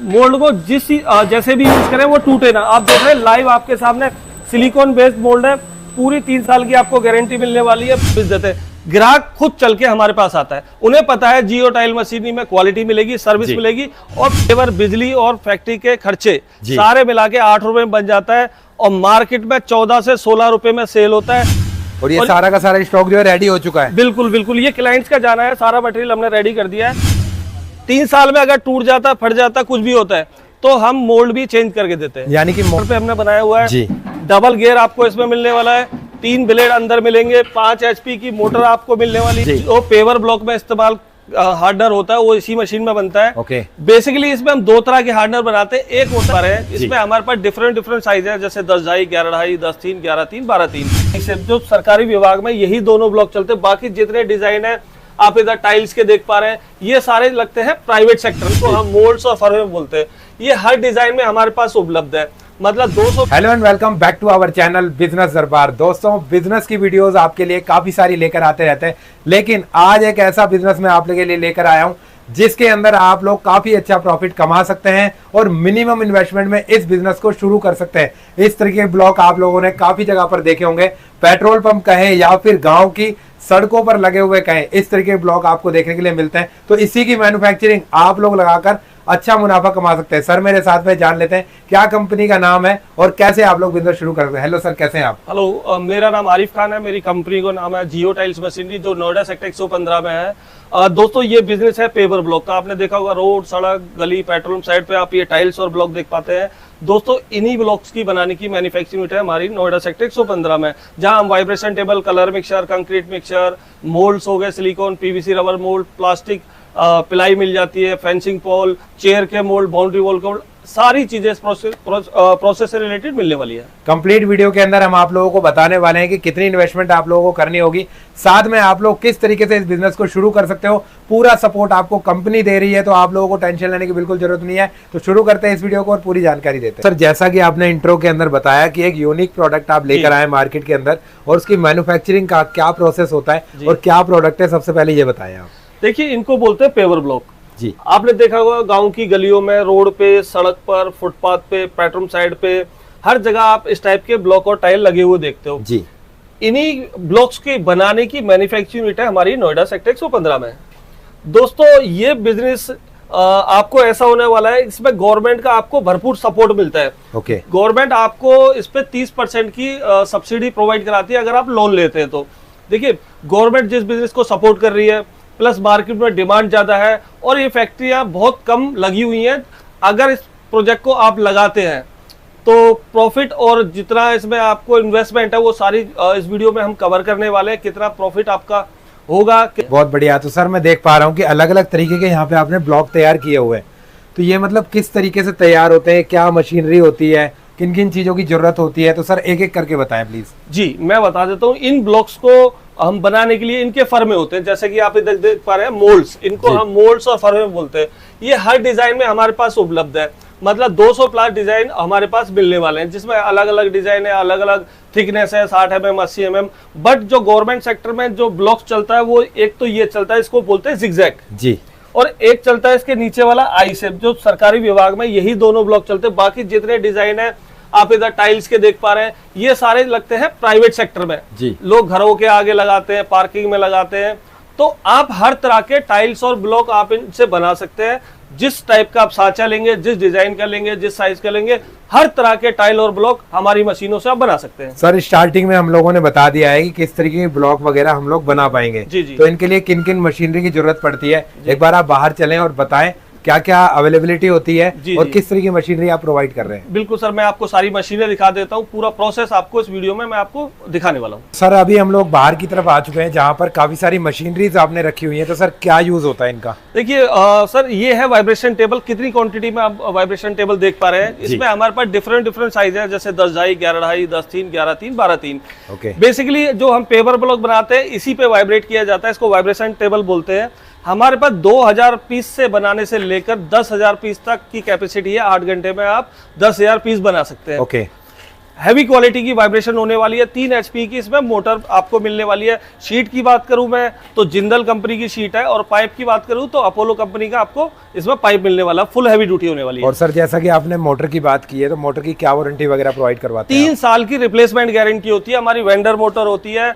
Mould को जैसे भी यूज करें वो टूटे ना। आप देख रहे हैं लाइव आपके सामने सिलिकॉन बेस्ड मोल्ड है, पूरी 3 साल की आपको गारंटी मिलने वाली है। देते ग्राहक खुद चल के हमारे पास आता है, उन्हें पता है जियो टाइल मशीनरी में क्वालिटी मिलेगी, सर्विस मिलेगी और केवल बिजली और फैक्ट्री के खर्चे सारे मिला के 8 रुपए में बन जाता है और मार्केट में 14 से 16 रुपए में सेल होता है। और ये सारा का सारा स्टॉक जो है रेडी हो चुका है। बिल्कुल बिल्कुल, ये क्लाइंट्स का जाना है, सारा मटेरियल हमने रेडी कर दिया है। 3 साल में अगर टूट जाता, फट जाता, कुछ भी होता है तो हम मोल्ड भी चेंज करके देते हैं। यानी कि मोल्ड पे हमने बनाया हुआ है। डबल गियर आपको इसमें मिलने वाला है, 3 ब्लेड अंदर मिलेंगे, 5 HP की मोटर आपको मिलने वाली है। वो पेवर ब्लॉक में इस्तेमाल हार्डनर होता है, वो इसी मशीन में बनता है। बेसिकली इसमें हम 2 तरह के हार्डनर बनाते हैं। एक होता है इसमें हमारे पास डिफरेंट साइज है, जैसे 10.5, 11.5, 10.3, 11.3, 12.3। जो सरकारी विभाग में यही दोनों ब्लॉक चलते हैं। बाकी जितने डिजाइन है आप इधर टाइल्स के देख पा रहे हैं, ये सारे लगते हैं प्राइवेट सेक्टर को हम मोल्ड्स और फर्म बोलते हैं। ये हर डिजाइन में हमारे पास उपलब्ध है, मतलब 200। Hello and welcome back to our channel business Darbar. दोस्तों, बिजनेस की वीडियोस आपके लिए काफी सारी लेकर आते रहते हैं, लेकिन आज एक ऐसा बिजनेस मैं आप लोगों के लिए लेकर आया हूं जिसके अंदर आप लोग काफी अच्छा प्रॉफिट कमा सकते हैं और मिनिमम इन्वेस्टमेंट में इस बिजनेस को शुरू कर सकते हैं। इस तरीके के ब्लॉक आप लोगों ने काफी जगह पर देखे होंगे, पेट्रोल पंप कहें या फिर गांव की सड़कों पर लगे हुए कहें, इस तरीके के ब्लॉक आपको देखने के लिए मिलते हैं। तो इसी की मैन्युफैक्चरिंग आप लोग लगाकर अच्छा मुनाफा कमा सकते हैं। सर मेरे साथ में जान लेते हैं क्या कंपनी का नाम है और कैसे आप लोग बिजनेस शुरू कर सकते हैं। हेलो सर, कैसे हैं आप? हेलो, मेरा नाम आरिफ खान है, मेरी कंपनी का नाम है जियो टाइल्स मशीनरी, जो नोएडा सेक्टर 115 में है। दोस्तों, ये बिजनेस है पेवर ब्लॉक का। आपने देखा होगा रोड, सड़क, गली, पेट्रोल साइड पे आप ये टाइल्स और ब्लॉक देख पाते हैं। दोस्तों, इन्हीं ब्लॉक्स की बनाने की मैन्युफैक्चरिंग यूनिट है हमारी नोएडा सेक्टर 115 में, जहां हम vibration table, colour mixture, concrete mixture, moulds हो गए, silicon, PVC, rubber mould, plastic पिलाई मिल जाती है, फेंसिंग पोल, चेयर के मोल्ड, बाउंड्री वॉल के मोल्ड, सारी चीजें इस प्रोसेस से रिलेटेड मिलने वाली है। कंप्लीट वीडियो के अंदर हम आप लोगों को बताने वाले हैं कि कितनी इन्वेस्टमेंट आप लोगों को करनी होगी, साथ में आप लोग किस तरीके से इस बिजनेस को शुरू कर सकते हो। पूरा सपोर्ट आपको कंपनी दे रही है, तो आप लोगों को टेंशन लेने की बिल्कुल जरूरत नहीं है। तो शुरू करते हैं इस वीडियो को और पूरी जानकारी देते हैं। सर, जैसा कि आपने इंट्रो के अंदर बताया कि एक यूनिक प्रोडक्ट आप लेकर आए मार्केट के अंदर, और उसकी मैन्युफैक्चरिंग का क्या प्रोसेस होता है और क्या प्रोडक्ट है, सबसे पहले ये बताएं आप। देखिए, इनको बोलते हैं पेवर ब्लॉक जी। आपने देखा होगा गांव की गलियों में, रोड पे, सड़क पर, फुटपाथ पे, पेट्रोल साइड पे, हर जगह आप इस टाइप के ब्लॉक और टाइल लगे हुए देखते हो जी। इन्हीं ब्लॉक्स के बनाने की मैन्युफैक्चरिंग यूनिट है हमारी नोएडा सेक्टर 115 में। दोस्तों, ये बिजनेस आपको ऐसा होने वाला है, इसमें गवर्नमेंट का आपको भरपूर सपोर्ट मिलता है। गवर्नमेंट आपको इस पे 30% की सब्सिडी प्रोवाइड कराती है अगर आप लोन लेते हैं तो। देखिए, गवर्नमेंट जिस बिजनेस को सपोर्ट कर रही है, प्लस मार्केट में डिमांड ज्यादा है और ये फैक्ट्रियां बहुत कम लगी हुई हैं। अगर इस प्रोजेक्ट को आप लगाते हैं तो प्रॉफिट और जितना इसमें आपको इन्वेस्टमेंट है वो सारी इस वीडियो में हम कवर करने वाले हैं, कितना प्रॉफिट आपका होगा। बहुत बढ़िया। तो सर, मैं देख पा रहा हूँ कि अलग अलग तरीके के यहाँ पे आपने ब्लॉक तैयार किए हुए हैं, तो ये मतलब किस तरीके से तैयार होते हैं, क्या मशीनरी होती है, किन किन चीजों की जरूरत होती है, तो सर एक एक करके बताएं प्लीज। जी, मैं बता देता हूँ। इन ब्लॉक्स को हम बनाने के लिए इनके फर्मे होते हैं, जैसे कि आप इधर देख पा रहे हैं मोल्ड्स, इनको हम मोल्ड्स और फर्मे बोलते हैं। ये हर डिजाइन में हमारे पास उपलब्ध है, मतलब 200 प्लस डिजाइन हमारे पास मिलने वाले हैं, जिसमें अलग अलग डिजाइन है, अलग अलग थिकनेस है, 60 mm, 80 mm। बट जो गवर्नमेंट सेक्टर में जो ब्लॉक चलता है वो एक तो ये चलता है, इसको बोलते हैं जिगजैग जी, और एक चलता है इसके नीचे वाला आई शेप, जो सरकारी विभाग में यही दोनों ब्लॉक चलते हैं। बाकी जितने डिजाइन है आप इधर टाइल्स के देख पा रहे हैं, ये सारे लगते हैं प्राइवेट सेक्टर में जी। लोग घरों के आगे लगाते हैं, पार्किंग में लगाते हैं। तो आप हर तरह के टाइल्स और ब्लॉक आप इनसे बना सकते हैं। जिस टाइप का आप साँचा लेंगे, जिस डिजाइन का लेंगे, जिस साइज का लेंगे, हर तरह के टाइल और ब्लॉक हमारी मशीनों से आप बना सकते हैं। सर, स्टार्टिंग में हम लोगों ने बता दिया है कि किस तरीके के ब्लॉक वगैरह हम लोग बना पाएंगे जी। तो इनके लिए किन किन मशीनरी की जरूरत पड़ती है, एक बार आप बाहर चलें और बताएं क्या क्या अवेलेबिलिटी होती है और किस तरह की मशीनरी आप प्रोवाइड कर रहे हैं। बिल्कुल सर, मैं आपको सारी मशीनें दिखा देता हूँ, पूरा प्रोसेस आपको इस वीडियो में मैं आपको दिखाने वाला हूँ। सर, अभी हम लोग बाहर की तरफ आ चुके हैं जहाँ पर काफी सारी मशीनरीज आपने रखी हुई है, तो सर क्या यूज होता है इनका? देखिए सर, ये है वाइब्रेशन टेबल। कितनी क्वांटिटी में आप वाइब्रेशन टेबल देख पा रहे हैं, इसमें हमारे पास डिफरेंट साइज है, जैसे 10.5, 11.5, 10.3, 11.3, 12.3। बेसिकली जो हम पेवर ब्लॉक बनाते हैं इसी पे वाइब्रेट किया जाता है, इसको वाइब्रेशन टेबल बोलते हैं। हमारे पास 2000 पीस से बनाने से लेकर 10,000 पीस तक की कैपेसिटी है। 8 घंटे में आप 10,000 पीस बना सकते हैं। हैवी क्वालिटी की वाइब्रेशन होने वाली है। 3 HP की इसमें मोटर आपको मिलने वाली है। शीट की बात करूं मैं तो जिंदल कंपनी की शीट है, और पाइप की बात करूं तो अपोलो कंपनी का आपको इसमें पाइप मिलने वाला, फुल हैवी ड्यूटी होने वाली है। और सर जैसा कि आपने मोटर की बात की है, तो मोटर की क्या वारंटी वगैरह प्रोवाइड करवाते हैं? 3 साल की रिप्लेसमेंट गारंटी होती है। हमारी वेंडर मोटर होती है,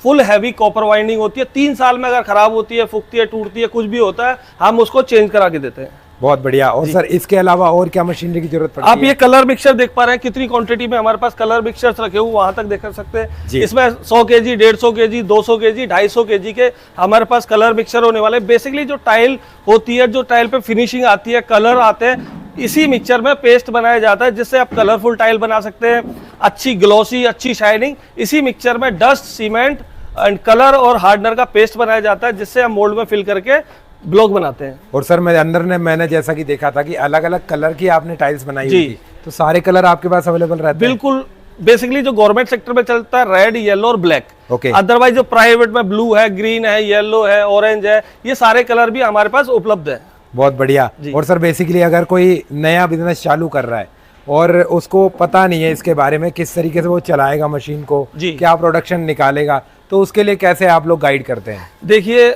फुल हैवी कॉपर वाइंडिंग होती है। 3 साल में अगर खराब होती है, फूकती है, टूटती है, कुछ भी होता है, हम उसको चेंज करा के देते हैं। बहुत बढ़िया। और सर इसके अलावा और क्या मशीनरी की जरूरत पड़ती है? आप ये कलर मिक्सर देख पा रहे हैं, कितनी क्वांटिटी में हमारे पास कलर मिक्सर्स रखे हुए, वहां तक देख सकते हैं। इसमें 100 kg, 150 kg, 200 kg, 250 kg के हमारे पास कलर मिक्सर होने वाले। बेसिकली जो टाइल होती है, जो टाइल पे फिनिशिंग आती है, कलर आते हैं, इसी मिक्सचर में पेस्ट बनाया जाता है, जिससे आप कलरफुल टाइल बना सकते हैं, अच्छी ग्लॉसी, अच्छी शाइनिंग। इसी मिक्सचर में डस्ट, सीमेंट एंड कलर और हार्डनर का पेस्ट बनाया जाता है, जिससे हम मोल्ड में फिल करके ब्लॉक बनाते हैं। और सर मैंने जैसा कि देखा था कि अलग अलग कलर की आपने टाइल्स बनाई हुई थी, तो सारे कलर आपके पास अवेलेबल रहते हैं? बिल्कुल। बेसिकली जो गवर्नमेंट सेक्टर में चलता है रेड, येलो और ब्लैक। ओके। अदरवाइज जो प्राइवेट में ब्लू है, ग्रीन है, येलो है, ऑरेंज है, ये सारे कलर भी हमारे पास उपलब्ध है। बहुत बढ़िया। और सर बेसिकली अगर कोई नया बिजनेस चालू कर रहा है और उसको पता नहीं है इसके बारे में, किस तरीके से वो चलाएगा मशीन को, क्या प्रोडक्शन निकालेगा, तो उसके लिए कैसे आप लोग गाइड करते हैं? देखिए,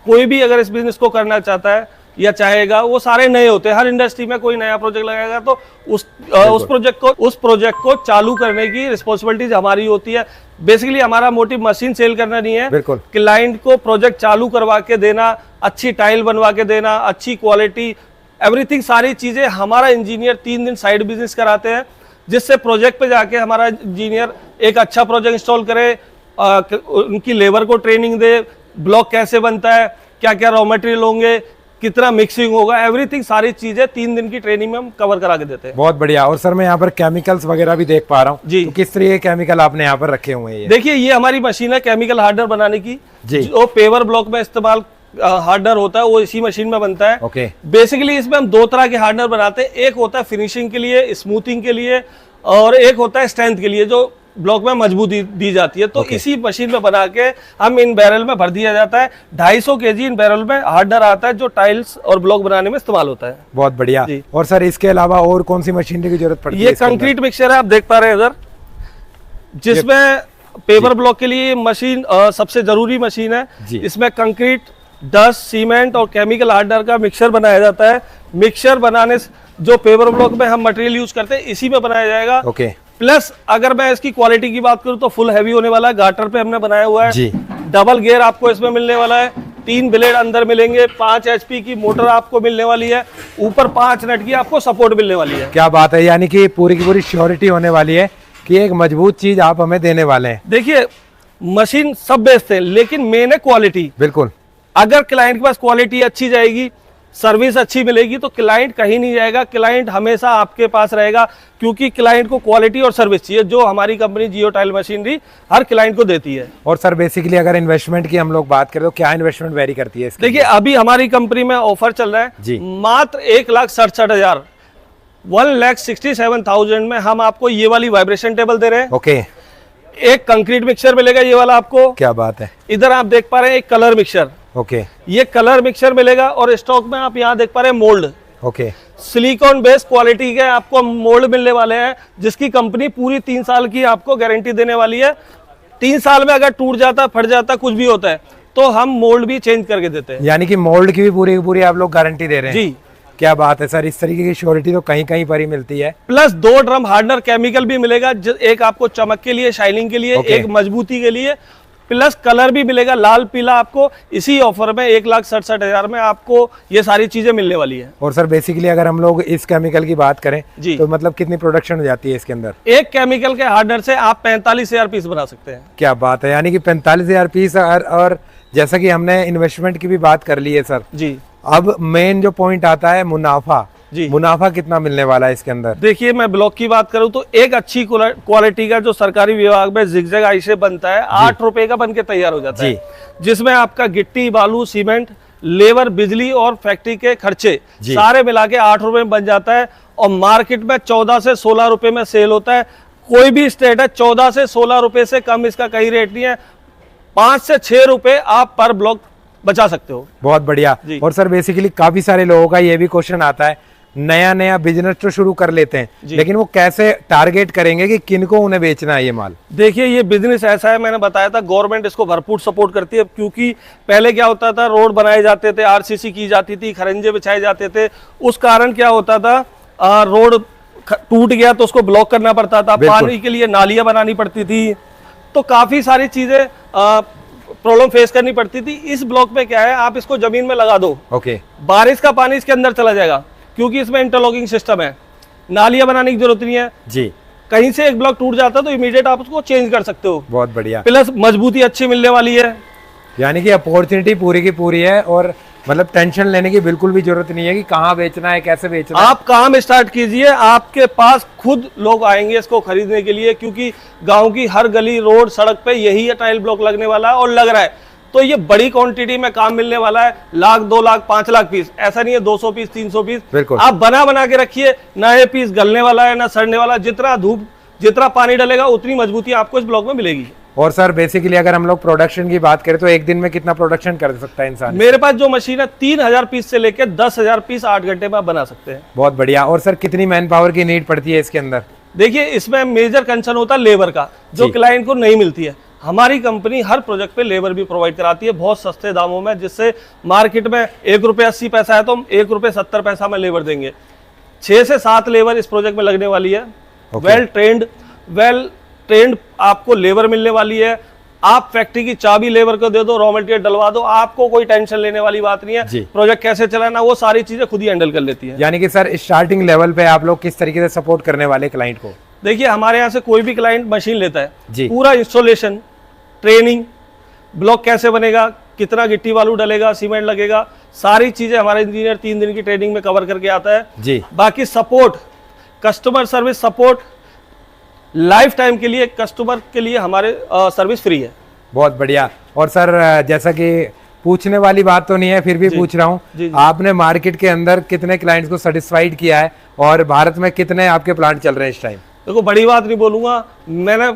कोई भी अगर इस बिजनेस को करना चाहता है या चाहेगा, वो सारे नए होते हैं। हर इंडस्ट्री में कोई नया प्रोजेक्ट लगाएगा तो उस प्रोजेक्ट को चालू करने की रिस्पॉन्सिबिलिटीज हमारी होती है। बेसिकली हमारा मोटिव मशीन सेल करना नहीं है, बिल्कुल, क्लाइंट को प्रोजेक्ट चालू करवा के देना, अच्छी टाइल बनवा के देना, अच्छी क्वालिटी, एवरीथिंग, सारी चीजें हमारा इंजीनियर 3 दिन साइड बिजनेस कराते हैं, जिससे प्रोजेक्ट पे जाके हमारा इंजीनियर एक अच्छा प्रोजेक्ट इंस्टॉल करे, उनकी लेबर को ट्रेनिंग दे, ब्लॉक कैसे बनता है, क्या क्या रॉ मटेरियल होंगे, कितना मिक्सिंग होगा, एवरीथिंग, सारी चीजें 3 दिन की ट्रेनिंग में हम कवर करा के देते हैं। बहुत बढ़िया। और सर मैं यहाँ पर केमिकल्स वगैरह भी देख पा रहा हूँ जी, तो किस तरह के केमिकल आपने यहाँ पर रखे हुए हैं? देखिए, ये हमारी मशीन है केमिकल हार्डनर बनाने की जी। जो पेवर ब्लॉक में इस्तेमाल हार्डनर होता है, वो इसी मशीन में बनता है। ओके। बेसिकली इसमें हम 2 तरह के हार्डनर बनाते हैं। एक होता है फिनिशिंग के लिए, स्मूथिंग के लिए, और एक होता है स्ट्रेंथ के लिए, जो ब्लॉक में मजबूती दी जाती है। तो इसी मशीन में बना के हम इन बैरल में भर दिया जाता है। 250 kg इन बैरल में हार्डनर आता है, जो टाइल्स और ब्लॉक बनाने में इस्तेमाल होता है। बहुत बढ़िया। और सर इसके अलावा और कौन सी मशीनरी की जरूरत पड़ती है? ये कंक्रीट मिक्सचर है, आप देख पा रहे हैं इधर, जिसमें पेपर ब्लॉक के लिए मशीन सबसे जरूरी मशीन है। इसमें कंक्रीट, डस्ट, सीमेंट और केमिकल हार्डनर का मिक्सचर बनाया जाता है। मिक्सचर बनाने से जो पेपर ब्लॉक में हम मटेरियल यूज करते हैं, इसी में बनाया जाएगा। ओके। प्लस अगर मैं इसकी क्वालिटी की बात करूं तो फुल हैवी होने वाला है। गाटर पे हमने बनाया हुआ है जी। डबल गियर आपको इसमें मिलने वाला है, 3 ब्लेड अंदर मिलेंगे, 5 HP की मोटर आपको मिलने वाली है, ऊपर 5 नट की आपको सपोर्ट मिलने वाली है। क्या बात है, यानी कि पूरी की पूरी श्योरिटी होने वाली है कि एक मजबूत चीज आप हमें देने वाले हैं। देखिए, मशीन सब बेचते हैं, लेकिन मेन है क्वालिटी। बिल्कुल। अगर क्लाइंट के पास क्वालिटी अच्छी जाएगी, सर्विस अच्छी मिलेगी, तो क्लाइंट कहीं नहीं जाएगा, क्लाइंट हमेशा आपके पास रहेगा, क्योंकि क्लाइंट को क्वालिटी और सर्विस चाहिए, जो हमारी कंपनी जियो टाइल मशीनरी हर क्लाइंट को देती है। और सर बेसिकली अगर इन्वेस्टमेंट की हम लोग बात करें तो क्या इन्वेस्टमेंट वेरी करती है? देखिए, अभी हमारी कंपनी में ऑफर चल रहा है जी। मात्र 1,67,000, 1,67,000 में हम आपको ये वाली वाइब्रेशन टेबल दे रहे हैं। ओके। एक कंक्रीट मिक्सर मिलेगा, ये वाला आपको। क्या बात है। इधर आप देख पा रहे हैं एक कलर मिक्सर। ओके। ये कलर मिक्सर मिलेगा, और स्टॉक में आप यहाँ देख पा रहे हैं mould. Okay. Silicon based quality के आपको मोल्ड मिलने वाले हैं, जिसकी कंपनी पूरी 3 साल की आपको गारंटी देने वाली है। 3 साल में अगर टूट जाता, फट जाता, कुछ भी होता है, तो हम मोल्ड भी चेंज करके देते हैं। यानी कि मोल्ड की भी पूरी आप लोग गारंटी दे रहे हैं? जी। क्या बात है सर, इस तरीके की श्योरिटी तो कहीं कहीं पर ही मिलती है। प्लस 2 ड्रम हार्डनर केमिकल भी मिलेगा, एक आपको चमक के लिए, शाइनिंग के लिए, एक मजबूती के लिए, प्लस कलर भी मिलेगा लाल पीला आपको। इसी ऑफर में 1,67,000 में आपको ये सारी चीजें मिलने वाली है। और सर बेसिकली अगर हम लोग इस केमिकल की बात करें जी, तो मतलब कितनी प्रोडक्शन हो जाती है इसके अंदर? एक केमिकल के हार्डनर से आप 45,000 पीस बना सकते हैं। क्या बात है, यानी कि 45,000 पीस। और जैसा कि हमने इन्वेस्टमेंट की भी बात कर ली है सर जी, अब मेन जो पॉइंट आता है मुनाफा जी। मुनाफा कितना मिलने वाला है इसके अंदर? देखिए, मैं ब्लॉक की बात करूं तो एक अच्छी क्वालिटी का जो सरकारी विभाग में जिगजैग आई शेप बनता है, 8 रुपए का बनके तैयार हो जाता है, जिसमें आपका गिट्टी, बालू, सीमेंट, लेबर, बिजली और फैक्ट्री के खर्चे सारे मिला के 8 रुपए में बन जाता है। और मार्केट में 14 से 16 रुपए में सेल होता है। कोई भी स्टेट है, 14 से 16 रुपए से कम इसका कहीं रेट नहीं है। 5 से 6 रुपए आप पर ब्लॉक बचा सकते हो। बहुत बढ़िया। और सर बेसिकली काफी सारे लोगों का ये भी क्वेश्चन आता है नया नया बिजनेस तो शुरू कर लेते हैं, जी। लेकिन वो कैसे टारगेट करेंगे कि किनको उन्हें बेचना है ये माल? देखिए ये बिजनेस ऐसा है, मैंने बताया था गवर्नमेंट इसको भरपूर सपोर्ट करती है, क्योंकि पहले क्या होता था, रोड बनाए जाते थे, आरसीसी की जाती थी, खरंजे बिछाए जाते थे, उस कारण क्या होता था, रोड टूट गया तो उसको ब्लॉक करना पड़ता था, पानी के लिए नालियां बनानी पड़ती थी, तो काफी सारी चीजें प्रॉब्लम फेस करनी पड़ती थी। इस ब्लॉक में क्या है, आप इसको जमीन में लगा दो, ओके, बारिश का पानी इसके अंदर चला जाएगा, क्योंकि इसमें इंटरलॉकिंग सिस्टम है, नालियां बनाने की जरूरत नहीं है जी। कहीं से एक ब्लॉक टूट जाता है तो इमीडिएट आप उसको चेंज कर सकते हो। बहुत बढ़िया, प्लस मजबूती अच्छी मिलने वाली है, यानी कि अपॉर्चुनिटी पूरी की पूरी है, और मतलब टेंशन लेने की बिल्कुल भी जरूरत नहीं है कि कहाँ बेचना है, कैसे बेचना है। आप काम स्टार्ट कीजिए, आपके पास खुद लोग आएंगे इसको खरीदने के लिए, क्योंकि गांव की हर गली, रोड, सड़क पे यही है टाइल ब्लॉक लगने वाला है और लग रहा है, तो ये बड़ी क्वांटिटी में काम मिलने वाला है। 1 लाख 2 लाख 5 लाख पीस, ऐसा नहीं है 200 पीस 300 पीस, बिल्कुल। आप बना के रखिए, ना ये पीस गलने वाला है ना सड़ने वाला, जितना धूप जितना पानी डलेगा उतनी मजबूती आपको इस ब्लॉक में मिलेगी। और सर बेसिकली अगर हम लोग प्रोडक्शन की बात करें तो एक दिन में कितना प्रोडक्शन कर सकता है इंसान? मेरे पास जो मशीन है 3000 पीस से लेकर 10,000 पीस 8 घंटे में आप बना सकते हैं। बहुत बढ़िया। और सर कितनी मैन पावर की नीड पड़ती है इसके अंदर? देखिए इसमें मेजर कंसर्न होता है लेबर का, जो क्लाइंट को नहीं मिलती है। हमारी कंपनी हर प्रोजेक्ट पे लेबर भी प्रोवाइड कराती है बहुत सस्ते दामों में, जिससे मार्केट में ₹1.80 है तो हम ₹1.70 में लेबर देंगे। 6 से 7 लेबर इस प्रोजेक्ट में लगने वाली है। वेल ट्रेंड आपको लेबर मिलने वाली है। आप फैक्ट्री की चाबी लेबर को दे दो, रॉ मटेरियल डलवा दो, आपको कोई टेंशन लेने वाली बात नहीं है। प्रोजेक्ट कैसे चलाना वो सारी चीजें खुद ही हैंडल कर लेती है। यानी कि सर स्टार्टिंग लेवल पे आप लोग किस तरीके से सपोर्ट करने वाले क्लाइंट को? देखिए हमारे यहाँ से कोई भी क्लाइंट मशीन लेता है जी, पूरा इंस्टॉलेशन, ट्रेनिंग, ब्लॉक कैसे बनेगा, कितना गिट्टी बालू डलेगा, सीमेंट लगेगा, सारी चीजें हमारे इंजीनियर 3 दिन की ट्रेनिंग में कवर करके आता है जी। बाकी support, customer service support life time के लिए, कस्टमर के लिए हमारे सर्विस फ्री है। बहुत बढ़िया। और सर जैसा कि पूछने वाली बात तो नहीं है, फिर भी पूछ रहा हूँ, आपने मार्केट के अंदर कितने क्लाइंट्स को सेटिस्फाइड किया है और भारत में कितने आपके प्लांट चल रहे हैं इस टाइम? देखो बड़ी बात नहीं बोलूंगा, मैंने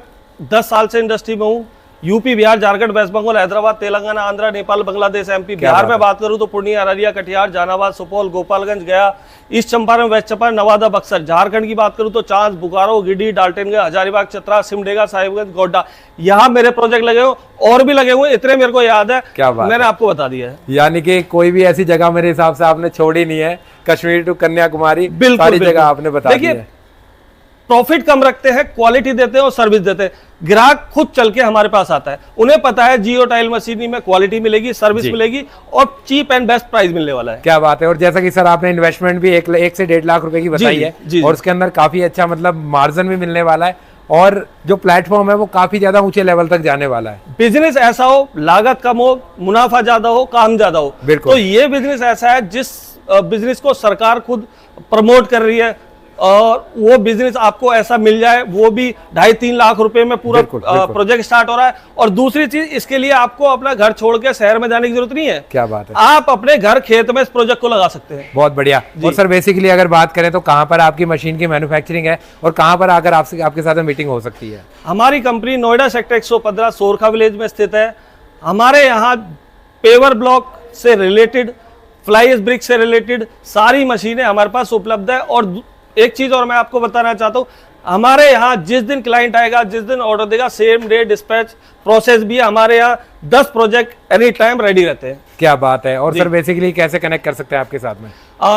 10 साल से इंडस्ट्री में हूँ। UP, Bihar, Jharkhand, West Bengal, Hyderabad, Telangana, Andhra, Nepal, Bangladesh, MP. बिहार में बात करूं तो पूर्णिया, अररिया, कटिहार, जहानाबाद, सुपौल, गोपालगंज, गया, ईस्ट चंपारण, वेस्ट चंपारण, नवादा, बक्सर। झारखंड की बात करूं तो चांस, बोकारो, गिरिडीह, डाल्टनगंज, हजारीबाग, चतरा, सिमडेगा, साहिबगंज, गोड्डा, यहाँ मेरे प्रोजेक्ट लगे हुए और भी लगे हुए, इतने मेरे को याद है। क्या बात, मैंने आपको बता दिया है। यानी कि कोई भी ऐसी जगह मेरे हिसाब से आपने छोड़ी नहीं है, कश्मीर टू कन्याकुमारी, सारी जगह आपने बता दी है। प्रॉफिट कम रखते हैं, क्वालिटी देते हैं और सर्विस देते हैं। ग्राहक खुद चल के हमारे पास आता है, उन्हें पता है जियो टाइल मशीनरी में क्वालिटी मिलेगी, सर्विस मिलेगी और चीप एंड बेस्ट प्राइस मिलने वाला है। क्या बात है। और जैसा कि सर आपने इन्वेस्टमेंट भी 1 से 1.5 लाख रुपए की बताई है, और उसके अंदर काफी अच्छा मतलब मार्जिन भी मिलने वाला है, और जो प्लेटफॉर्म है वो काफी ज्यादा ऊंचे लेवल तक जाने वाला है। बिजनेस ऐसा हो, लागत कम हो, मुनाफा ज्यादा हो, काम ज्यादा हो, तो ये बिजनेस ऐसा है जिस बिजनेस को सरकार खुद प्रमोट कर रही है, और वो बिजनेस आपको ऐसा मिल जाए, वो भी 2.5-3 लाख रुपए में पूरा प्रोजेक्ट स्टार्ट हो रहा है। और दूसरी चीज, इसके लिए आपको अपना घर छोड़ के शहर में जाने की जरूरत नहीं है। क्या बात है। आप अपने घर खेत में इस प्रोजेक्ट को लगा सकते हैं। बहुत बढ़िया। और सर बेसिकली अगर बात करें तो कहाँ पर आपकी मशीन की मैन्युफैक्चरिंग है और कहाँ पर आकर आपके साथ मीटिंग हो सकती है? हमारी company Noida sector 115 Sorkha village में स्थित है। हमारे यहाँ पेवर ब्लॉक से रिलेटेड, फ्लाई एश ब्रिक से रिलेटेड सारी मशीनें हमारे पास उपलब्ध है। और एक चीज और मैं आपको बताना चाहता हूँ, हमारे यहाँ जिस दिन क्लाइंट आएगा, जिस दिन ऑर्डर देगा, सेम डे डिस्पैच प्रोसेस भी है। हमारे यहाँ 10 प्रोजेक्ट एनी टाइम रेडी रहते हैं। क्या बात है। और सर बेसिकली कैसे कनेक्ट कर सकते हैं आपके साथ में?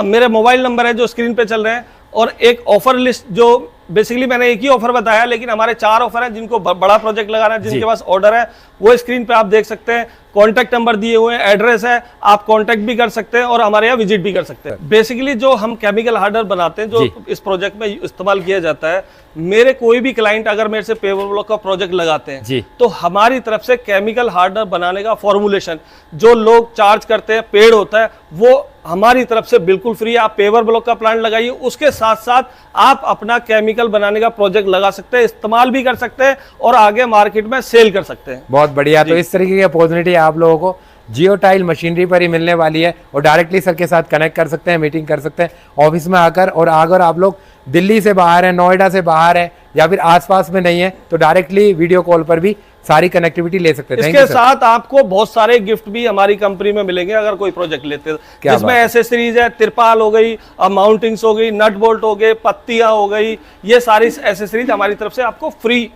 मेरे मोबाइल नंबर है जो स्क्रीन पे चल रहे हैं, और एक ऑफर लिस्ट, जो बेसिकली मैंने एक ही ऑफर बताया, लेकिन हमारे 4 ऑफर हैं जिनको बड़ा प्रोजेक्ट लगाना है, जिनके पास ऑर्डर है वो स्क्रीन पे आप देख सकते हैं। कॉन्टैक्ट नंबर दिए हुए हैं, एड्रेस है, आप कॉन्टैक्ट भी कर सकते हैं और हमारे यहाँ विजिट भी कर सकते हैं। बेसिकली जो हम केमिकल हार्डर बनाते हैं, जो इस प्रोजेक्ट में इस्तेमाल किया जाता है, मेरे कोई भी क्लाइंट अगर मेरे से पेवर ब्लॉक का प्रोजेक्ट लगाते हैं तो हमारी तरफ से केमिकल हार्डर बनाने का फॉर्मुलेशन जो लोग चार्ज करते हैं, पेड होता है, वो हमारी तरफ से बिल्कुल फ्री है। आप पेवर ब्लॉक का प्लांट लगाइए, उसके साथ साथ आप अपना केमिकल बनाने का प्रोजेक्ट लगा सकते हैं, इस्तेमाल भी कर सकते हैं और आगे मार्केट में सेल कर सकते हैं। बहुत बढ़िया। तो इस तरीके की अपॉर्चुनिटी आप लोगों को जियो टाइल मशीनरी पर ही मिलने वाली है, और डायरेक्टली सर के साथ कनेक्ट कर सकते हैं, मीटिंग कर सकते हैं ऑफिस में आकर। और अगर आप लोग दिल्ली से बाहर हैं, नोएडा से बाहर है, या फिर आसपास में नहीं है, तो डायरेक्टली वीडियो कॉल पर भी सारी कनेक्टिविटी ले सकते हैं। इसके साथ आपको बहुत सारे गिफ्ट भी हमारी कंपनी में मिलेंगे अगर कोई प्रोजेक्ट लेते हैं, जिसमें एसेसरीज है, तिरपाल हो गई, माउंटिंग्स हो गई, नट बोल्ट हो गए, पत्तियां हो गई, ये सारी एसेसरीज हमारी तरफ से आपको फ्री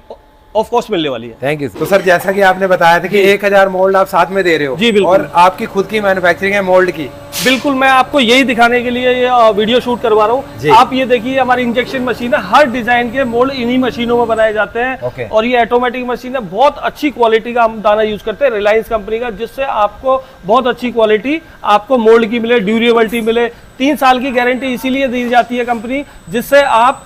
ऑफ कॉस्ट मिलने वाली है। Thank you. तो सर जैसा कि आपने बताया था कि 1000 मोल्ड आप साथ में दे रहे हो। जी बिल्कुल। और आपकी खुद की मैन्युफैक्चरिंग है मोल्ड की। बिल्कुल, मैं आपको यही दिखाने के लिए ये वीडियो शूट करवा रहा हूँ। आप ये देखिए, हमारी इंजेक्शन मशीन है, हर डिजाइन के मोल्ड इन्हीं मशीनों में बनाए जाते हैं। और ये ऑटोमेटिक मशीन है, बहुत अच्छी क्वालिटी का हम दाना यूज करते हैं रिलायंस कंपनी का, जिससे आपको बहुत अच्छी क्वालिटी आपको मोल्ड की मिले, ड्यूरेबिलिटी मिले। 3 साल की गारंटी इसीलिए दी जाती है कंपनी, जिससे आप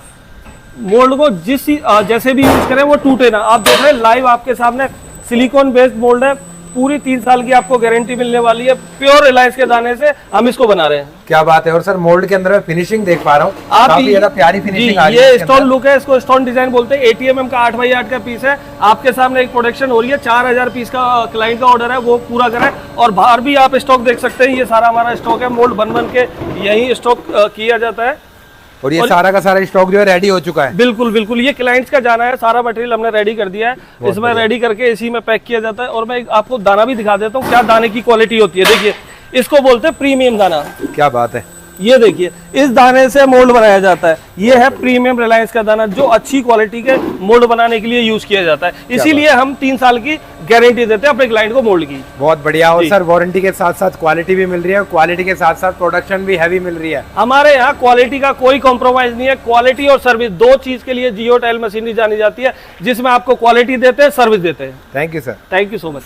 मोल्ड को जैसे भी यूज करें वो टूटे ना। आप देख रहे हैं लाइव आपके सामने सिलिकॉन बेस्ड मोल्ड है, पूरी 3 साल की आपको गारंटी मिलने वाली है। प्योर रिलायंस के दाने से हम इसको बना रहे हैं। क्या बात है। और सर मोल्ड के अंदर मैं फिनिशिंग देख पा रहा हूँ, काफी ज्यादा प्यारी फिनिशिंग आ रही है। ये स्टोन लुक है, इसको स्टोन डिजाइन बोलते हैं। 80 mm का 8x8 का पीस है। आपके सामने एक प्रोडक्शन हो रही है, 4000 पीस का क्लाइंट का ऑर्डर है, वो पूरा करें। और बाहर भी आप स्टॉक देख सकते हैं, ये सारा हमारा स्टॉक है। मोल्ड बन के यही स्टॉक किया जाता है। और ये सारा का सारा स्टॉक जो है रेडी हो चुका है। बिल्कुल बिल्कुल, ये क्लाइंट्स का जाना है, सारा मटेरियल हमने रेडी कर दिया है। इसमें रेडी करके इसी में पैक किया जाता है। और मैं आपको दाना भी दिखा देता हूँ, क्या दाने की क्वालिटी होती है। देखिए, इसको बोलते हैं प्रीमियम दाना। क्या बात है। ये देखिए, इस दाने से मोल्ड बनाया जाता है। ये है प्रीमियम रिलायंस का दाना, जो अच्छी क्वालिटी के मोल्ड बनाने के लिए यूज किया जाता है। इसीलिए हम 3 साल की गारंटी देते हैं अपने क्लाइंट को मोल्ड की। बहुत बढ़िया। और सर वारंटी के साथ साथ क्वालिटी भी मिल रही है, क्वालिटी के साथ साथ प्रोडक्शन भी हैवी मिल रही है। हमारे यहाँ क्वालिटी का कोई कॉम्प्रोमाइज नहीं है। क्वालिटी और सर्विस, 2 चीज के लिए जियो टाइल मशीनरी जानी जाती है, जिसमें आपको क्वालिटी देते हैं, सर्विस देते हैं। Thank you sir. Thank you so much.